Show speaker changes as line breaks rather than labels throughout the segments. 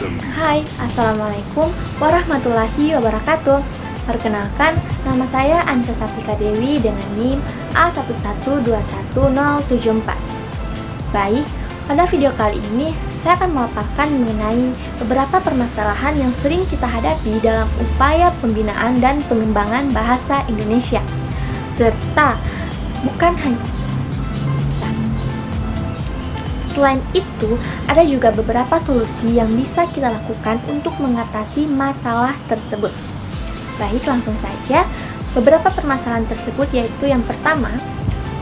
Hai, Assalamualaikum warahmatullahi wabarakatuh. Perkenalkan, nama saya Anca Sartika Dewi dengan NIM A1121074. Baik, pada video kali ini saya akan memaparkan mengenai beberapa permasalahan yang sering kita hadapi dalam upaya pembinaan dan pengembangan bahasa Indonesia. Serta bukan hanya Selain itu, ada juga beberapa solusi yang bisa kita lakukan untuk mengatasi masalah tersebut. Baik, langsung saja. Beberapa permasalahan tersebut yaitu yang pertama,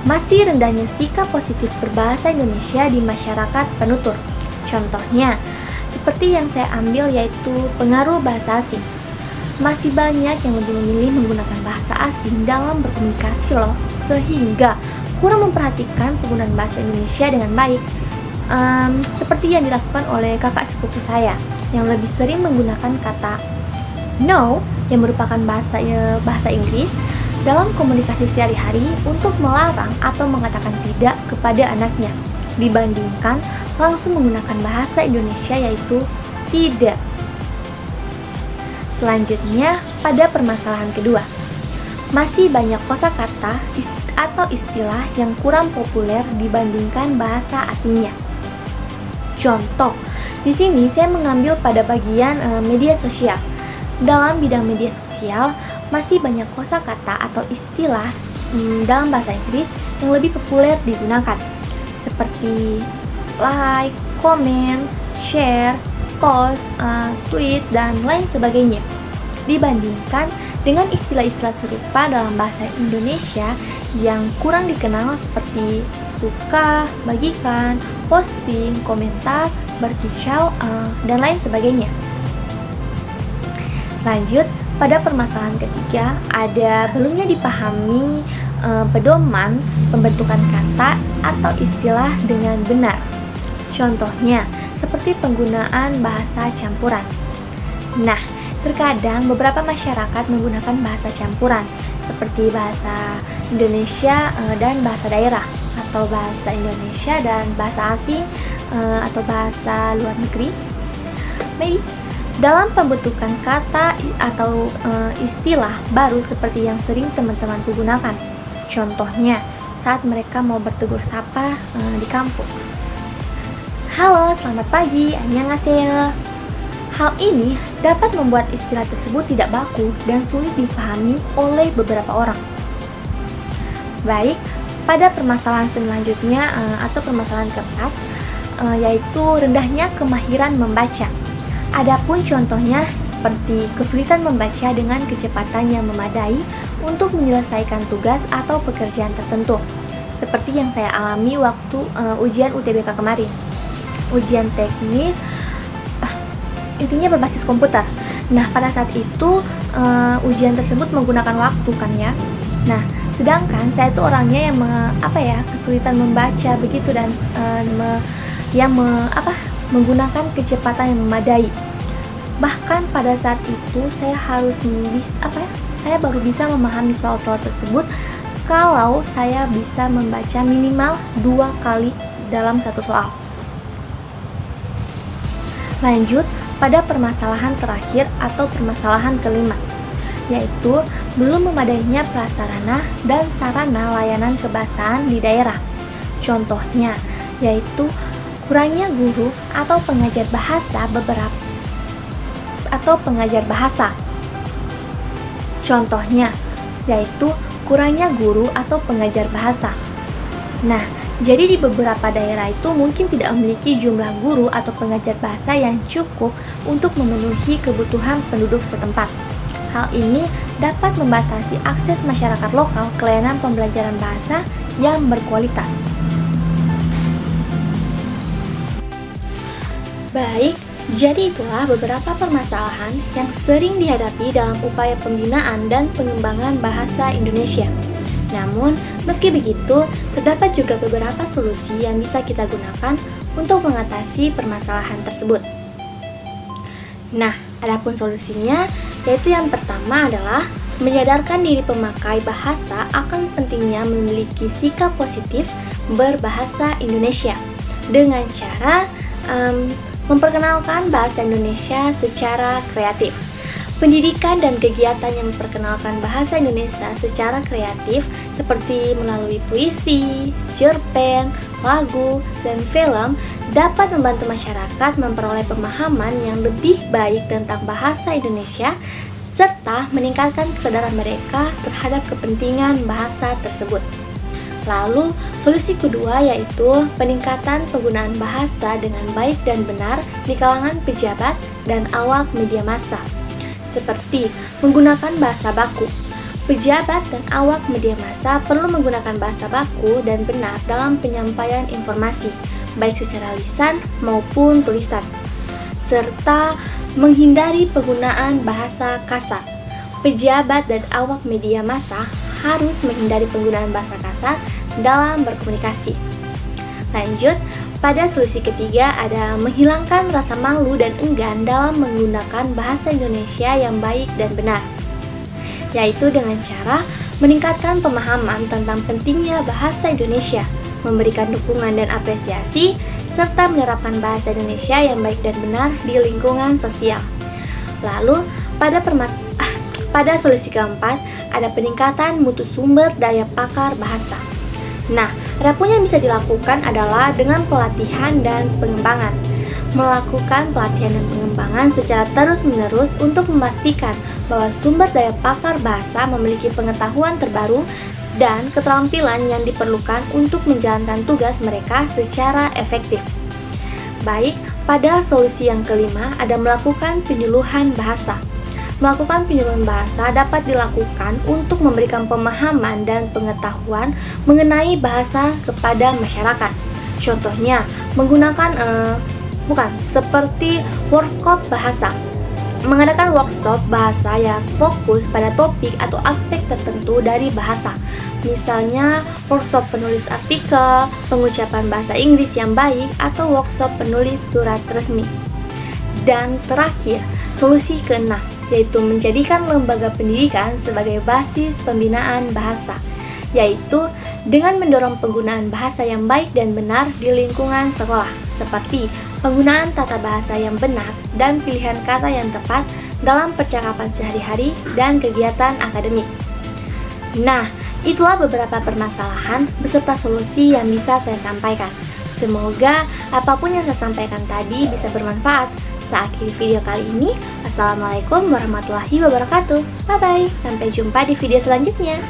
masih rendahnya sikap positif berbahasa Indonesia di masyarakat penutur. Contohnya, seperti yang saya ambil yaitu pengaruh bahasa asing. Masih banyak yang lebih memilih menggunakan bahasa asing dalam berkomunikasi loh, sehingga kurang memperhatikan penggunaan bahasa Indonesia dengan baik. Seperti yang dilakukan oleh kakak sepupu saya yang lebih sering menggunakan kata no yang merupakan bahasa Inggris dalam komunikasi sehari-hari untuk melarang atau mengatakan tidak kepada anaknya, dibandingkan langsung menggunakan bahasa Indonesia yaitu tidak. Selanjutnya, pada permasalahan kedua, masih banyak kosakata atau istilah yang kurang populer dibandingkan bahasa asingnya. Contoh, di sini saya mengambil pada bagian media sosial. Dalam bidang media sosial, masih banyak kosakata atau istilah dalam bahasa Inggris yang lebih populer digunakan, seperti like, comment, share, post, tweet, dan lain sebagainya. Dibandingkan dengan istilah-istilah serupa dalam bahasa Indonesia yang kurang dikenal seperti suka, bagikan, posting, komentar, berkicau, dan lain sebagainya. Lanjut, pada permasalahan ketiga, ada belumnya dipahami pedoman pembentukan kata atau istilah dengan benar. Contohnya, seperti penggunaan bahasa campuran. Nah, terkadang beberapa masyarakat menggunakan bahasa campuran, seperti bahasa Indonesia dan bahasa daerah, atau bahasa Indonesia dan bahasa asing, atau bahasa luar negeri. Baik, dalam pembentukan kata atau istilah baru seperti yang sering teman-teman gunakan. Contohnya, saat mereka mau bertegur sapa di kampus. Halo, selamat pagi, annyeonghaseyo. Hal ini dapat membuat istilah tersebut tidak baku dan sulit dipahami oleh beberapa orang. Baik, pada permasalahan selanjutnya atau permasalahan keempat, yaitu rendahnya kemahiran membaca. Adapun contohnya seperti kesulitan membaca dengan kecepatan yang memadai untuk menyelesaikan tugas atau pekerjaan tertentu, seperti yang saya alami waktu ujian UTBK kemarin. Ujian teknis intinya berbasis komputer. Nah, pada saat itu ujian tersebut menggunakan waktu kan ya. Nah, sedangkan saya itu orangnya yang kesulitan membaca begitu dan menggunakan kecepatan yang memadai. Bahkan pada saat itu saya saya baru bisa memahami soal-soal tersebut kalau saya bisa membaca minimal 2 kali dalam satu soal. Lanjut pada permasalahan terakhir atau permasalahan kelima, yaitu belum memadainya prasarana dan sarana layanan kebahasaan di daerah. Contohnya, yaitu kurangnya guru atau pengajar bahasa Contohnya, yaitu kurangnya guru atau pengajar bahasa. Nah, jadi di beberapa daerah itu mungkin tidak memiliki jumlah guru atau pengajar bahasa yang cukup untuk memenuhi kebutuhan penduduk setempat. Hal ini dapat membatasi akses masyarakat lokal ke layanan pembelajaran bahasa yang berkualitas. Baik, jadi itulah beberapa permasalahan yang sering dihadapi dalam upaya pembinaan dan pengembangan bahasa Indonesia. Namun, meski begitu, terdapat juga beberapa solusi yang bisa kita gunakan untuk mengatasi permasalahan tersebut. Nah, adapun solusinya, yaitu yang pertama adalah menyadarkan diri pemakai bahasa akan pentingnya memiliki sikap positif berbahasa Indonesia dengan cara memperkenalkan bahasa Indonesia secara kreatif. Pendidikan dan kegiatan yang memperkenalkan bahasa Indonesia secara kreatif seperti melalui puisi, cerpen, lagu, dan film dapat membantu masyarakat memperoleh pemahaman yang lebih baik tentang bahasa Indonesia serta meningkatkan kesadaran mereka terhadap kepentingan bahasa tersebut. Lalu, solusi kedua yaitu peningkatan penggunaan bahasa dengan baik dan benar di kalangan pejabat dan awak media massa, seperti menggunakan bahasa baku. Pejabat dan awak media massa perlu menggunakan bahasa baku dan benar dalam penyampaian informasi, baik secara lisan maupun tulisan, serta menghindari penggunaan bahasa kasar. Pejabat dan awak media massa harus menghindari penggunaan bahasa kasar dalam berkomunikasi. Lanjut, pada solusi ketiga ada menghilangkan rasa malu dan enggan dalam menggunakan bahasa Indonesia yang baik dan benar, yaitu dengan cara meningkatkan pemahaman tentang pentingnya bahasa Indonesia, memberikan dukungan dan apresiasi, serta menerapkan bahasa Indonesia yang baik dan benar di lingkungan sosial. Lalu, pada solusi keempat, ada peningkatan mutu sumber daya pakar bahasa. Nah, adapun yang bisa dilakukan adalah dengan pelatihan dan pengembangan. Melakukan pelatihan dan pengembangan secara terus-menerus untuk memastikan bahwa sumber daya pakar bahasa memiliki pengetahuan terbaru dan keterampilan yang diperlukan untuk menjalankan tugas mereka secara efektif. Baik, pada solusi yang kelima ada melakukan penyuluhan bahasa. Melakukan penyuluhan bahasa dapat dilakukan untuk memberikan pemahaman dan pengetahuan mengenai bahasa kepada masyarakat. Contohnya, menggunakan seperti workshop bahasa. Mengadakan workshop bahasa yang fokus pada topik atau aspek tertentu dari bahasa. Misalnya, workshop penulis artikel, pengucapan bahasa Inggris yang baik, atau workshop penulis surat resmi. Dan terakhir, solusi keenam, yaitu menjadikan lembaga pendidikan sebagai basis pembinaan bahasa, yaitu dengan mendorong penggunaan bahasa yang baik dan benar di lingkungan sekolah, seperti penggunaan tata bahasa yang benar dan pilihan kata yang tepat dalam percakapan sehari-hari dan kegiatan akademik. Nah, itulah beberapa permasalahan beserta solusi yang bisa saya sampaikan. Semoga apapun yang saya sampaikan tadi bisa bermanfaat. Seakhir video kali ini, Assalamualaikum warahmatullahi wabarakatuh. Bye-bye, sampai jumpa di video selanjutnya.